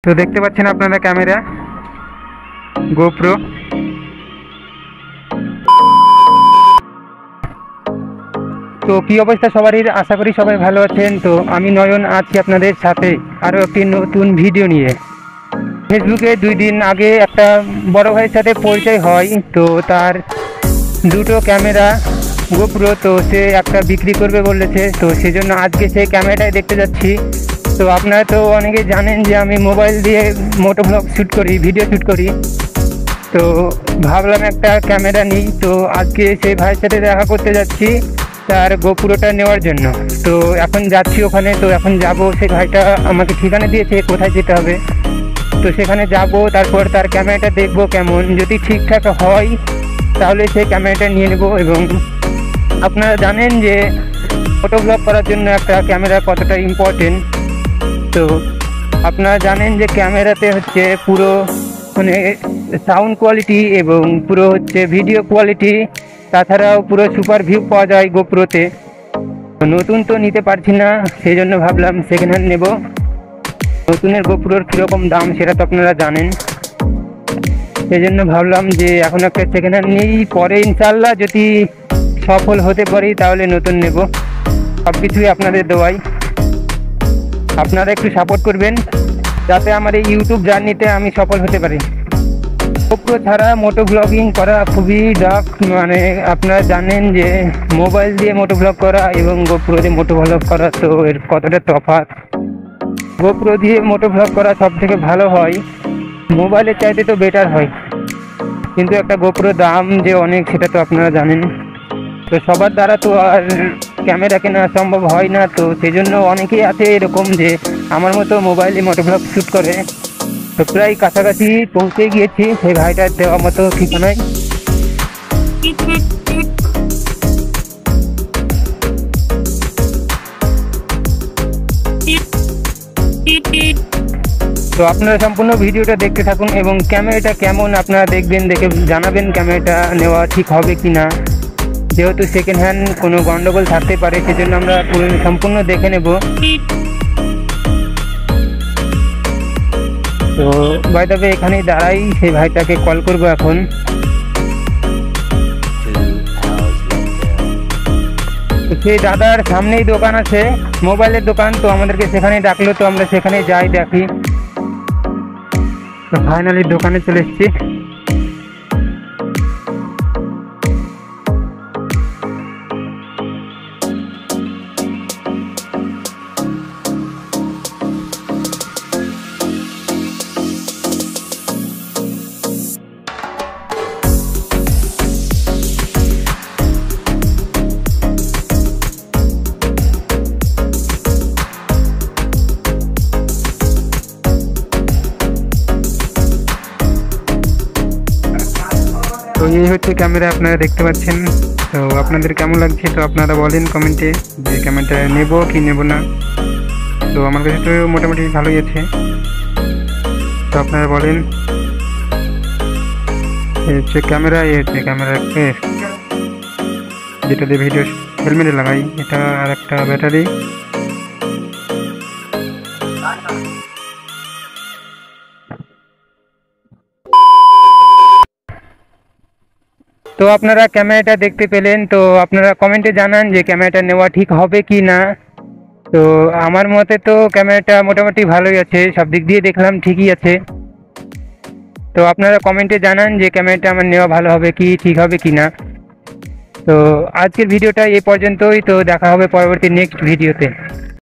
তো দেখতে পাচ্ছেন আপনারা ক্যামেরা গোপ্রো। তো কি অবস্থা সবারই, আশা করি সবাই ভালো আছেন। তো আমি নয়ন আছি আপনাদের সাথে আরও একটি নতুন ভিডিও নিয়ে। ফেসবুকে 2 দিন আগে একটা বড় ভাইয়ের সাথে পরিচয় হয়। তো তার দুটো ক্যামেরা গোপ্রো, তো সে একটা বিক্রি করবে বলেছে। তো সেজন্য আজকে সেই ক্যামেরাটাই দেখতে যাচ্ছি। তো আপনারা তো অনেকেই জানেন যে আমি মোবাইল দিয়ে মোটো ব্লগ শ্যুট করি, ভিডিও শ্যুট করি। তো ভাবলাম একটা ক্যামেরা নিই। তো আজকে সেই ভাইয়ের সাথে দেখা করতে যাচ্ছি তার গোপ্রোটা নেওয়ার জন্য। তো এখন যাচ্ছি ওখানে। তো এখন যাব, সেই ভাইটা আমাকে ঠিকানা দিয়েছে কোথায় যেতে হবে। তো সেখানে যাব, তারপর তার ক্যামেরাটা দেখব কেমন। যদি ঠিকঠাক হয় তাহলে সেই ক্যামেরাটা নিয়ে নেব। এবং আপনারা জানেন যে ফটো ব্লগ করার জন্য একটা ক্যামেরা কতটা ইম্পর্টেন্ট। তো আপনারা জানেন যে ক্যামেরাতে হচ্ছে পুরো মানে সাউন্ড কোয়ালিটি এবং পুরো হচ্ছে ভিডিও কোয়ালিটি, তাছাড়াও পুরো সুপার ভিউ পাওয়া যায় গোপ্রোতে। নতুন তো নিতে পারছি না, সেই জন্য ভাবলাম সেকেন্ড হ্যান্ড নেব। নতুনের গোপ্রোর কীরকম দাম সেটা তো আপনারা জানেন। সেই জন্য ভাবলাম যে এখন একটা সেকেন্ড হ্যান্ড নিই, পরে ইনশাল্লাহ যদি সফল হতে পারি তাহলে নতুন নেব। সব কিছুই আপনাদের দোয়াই, আপনারা একটু সাপোর্ট করবেন যাতে আমার এই ইউটিউব জার্নিতে আমি সফল হতে পারি। গোপ্রো ছাড়া মোটো ব্লগিং করা খুবই টাফ। মানে আপনারা জানেন যে মোবাইল দিয়ে মোটো ব্লগ করা এবং গোপ্রো দিয়ে মোটো ব্লগ করা, তো এর কতটা তফাৎ। গোপ্রো দিয়ে মোটো ব্লগ করা সব থেকে ভালো হয়, মোবাইলের চাইতে তো বেটার হয়। কিন্তু একটা গোপ্রোর দাম যে অনেক, সেটা তো আপনারা জানেন। তো সবার দ্বারা তো আর ক্যামেরা কেনা সম্ভব হয় না। তো সেই জন্য অনেকেই আছে এরকম যে আমার মতো মোবাইলে মোটো ব্লগ শ্যুট করে। তো প্রায় কাছাকাছি পৌঁছে গিয়েছি সেই ভাইটার দেওয়া মতো ঠিকানায়। তো আপনারা সম্পূর্ণ ভিডিওটা দেখতে থাকুন এবং ক্যামেরাটা কেমন আপনারা দেখবেন, দেখে জানাবেন ক্যামেরাটা নেওয়া ঠিক হবে কি না। যেহেতু সেকেন্ড হ্যান্ড কোনো গন্ডগোল থাকতে পারে, সেজন্য আমরা সম্পূর্ণ দেখে নেব। তো বাই দ্য ওয়ে এখানেই দাঁড়াই, সেই ভাইটাকে কল করব এখন। সেই দাদার সামনেই দোকান আছে, মোবাইলের দোকান। তো আমাদেরকে সেখানে ডাকলো, তো আমরা সেখানে যাই, দেখি। তো ফাইনালি দোকানে চলে এসেছি। তো এই হচ্ছে ক্যামেরা, আপনারা দেখতে পাচ্ছেন। তো আপনাদের কেমন লাগছে তো আপনারা বলেন কমেন্টে যে ক্যামেরাটা নেব কি নেব না। তো আমার কাছে তো মোটামুটি ভালোই আছে, তো আপনারা বলেন। এই হচ্ছে ক্যামেরা, এই হচ্ছে ক্যামেরা কেস যেটা দিয়ে ভিডিও হেলমেটে লাগাই। এটা আর একটা ব্যাটারি। তো আপনারা ক্যামেরাটা দেখতে পেলেন। তো আপনারা কমেন্টে জানান যে ক্যামেরাটা নেওয়া ঠিক হবে কি না। তো আমার মতে তো ক্যামেরাটা মোটামুটি ভালোই আছে, সব দিক দিয়ে দেখলাম ঠিকই আছে। তো আপনারা কমেন্টে জানান যে ক্যামেরাটা আমার নেওয়া ভালো হবে কি, ঠিক হবে কি না। তো আজকের ভিডিওটা এই পর্যন্তই। তো দেখা হবে পরবর্তী নেক্সট ভিডিওতে।